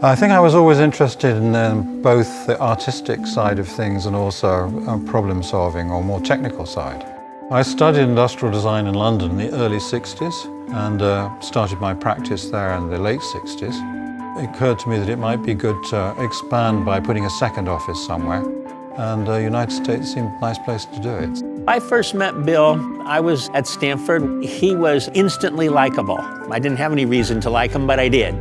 I think I was always interested in both the artistic side of things and also problem solving or more technical side. I studied industrial design in London in the early 60s and started my practice there in the late 60s. It occurred to me that it might be good to expand by putting a second office somewhere, and the United States seemed a nice place to do it. I first met Bill, I was at Stanford. He was instantly likable. I didn't have any reason to like him, but I did.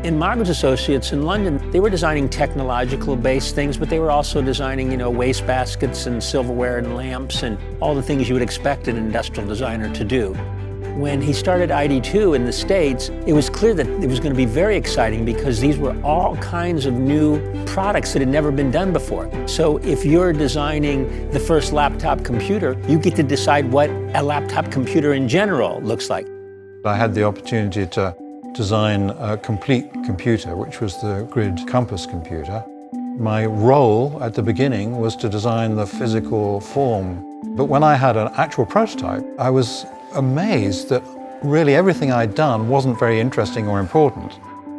In Moggridge Associates in London, they were designing technological-based things, but they were also designing, waste baskets and silverware and lamps and all the things you would expect an industrial designer to do. When he started ID2 in the States, it was clear that it was going to be very exciting because these were all kinds of new products that had never been done before. So if you're designing the first laptop computer, you get to decide what a laptop computer in general looks like. I had the opportunity to design a complete computer, which was the grid compass computer. My role at the beginning was to design the physical form. But when I had an actual prototype, I was amazed that really everything I'd done wasn't very interesting or important.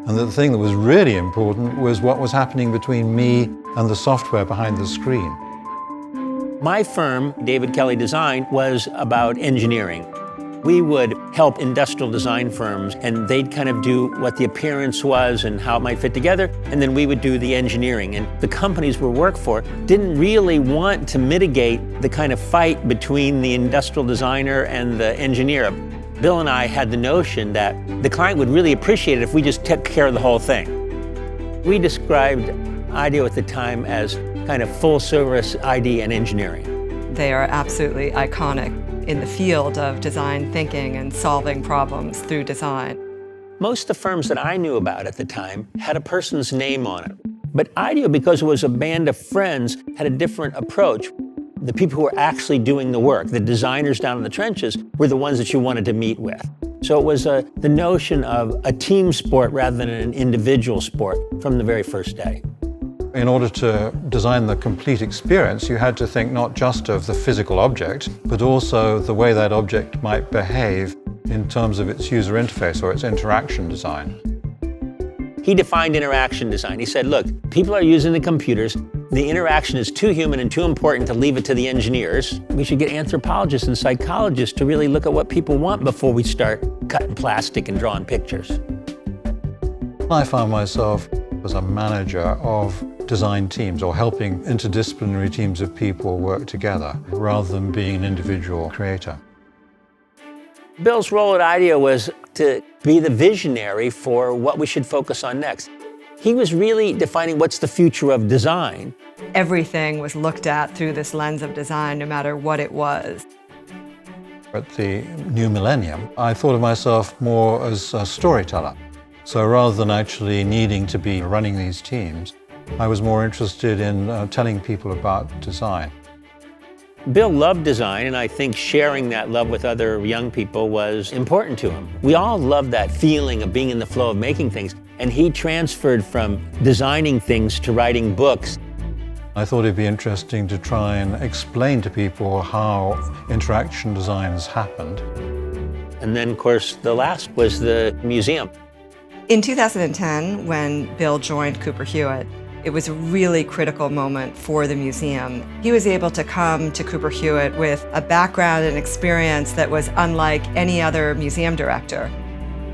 And that the thing that was really important was what was happening between me and the software behind the screen. My firm, David Kelly Design, was about engineering. We would help industrial design firms, and they'd kind of do what the appearance was and how it might fit together, and then we would do the engineering. And the companies we worked for didn't really want to mitigate the kind of fight between the industrial designer and the engineer. Bill and I had the notion that the client would really appreciate it if we just took care of the whole thing. We described IDEO at the time as kind of full-service ID and engineering. They are absolutely iconic in the field of design thinking and solving problems through design. Most of the firms that I knew about at the time had a person's name on it. But IDEO, because it was a band of friends, had a different approach. The people who were actually doing the work, the designers down in the trenches, were the ones that you wanted to meet with. So it was the notion of a team sport rather than an individual sport from the very first day. In order to design the complete experience, you had to think not just of the physical object, but also the way that object might behave in terms of its user interface or its interaction design. He defined interaction design. He said, look, people are using the computers. The interaction is too human and too important to leave it to the engineers. We should get anthropologists and psychologists to really look at what people want before we start cutting plastic and drawing pictures. I found myself as a manager of design teams or helping interdisciplinary teams of people work together rather than being an individual creator. Bill's role at IDEO was to be the visionary for what we should focus on next. He was really defining what's the future of design. Everything was looked at through this lens of design, no matter what it was. At the new millennium, I thought of myself more as a storyteller. So rather than actually needing to be running these teams, I was more interested in telling people about design. Bill loved design, and I think sharing that love with other young people was important to him. We all love that feeling of being in the flow of making things, and he transferred from designing things to writing books. I thought it'd be interesting to try and explain to people how interaction design has happened. And then, of course, the last was the museum. In 2010, when Bill joined Cooper-Hewitt, it was a really critical moment for the museum. He was able to come to Cooper-Hewitt with a background and experience that was unlike any other museum director.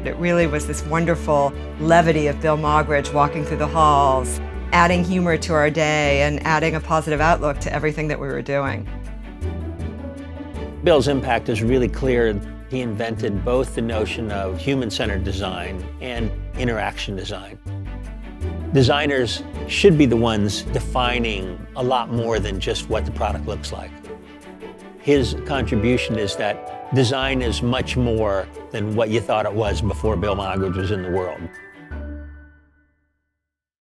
It really was this wonderful levity of Bill Moggridge walking through the halls, adding humor to our day and adding a positive outlook to everything that we were doing. Bill's impact is really clear. He invented both the notion of human-centered design and interaction design. Designers should be the ones defining a lot more than just what the product looks like. His contribution is that design is much more than what you thought it was before Bill Moggridge was in the world.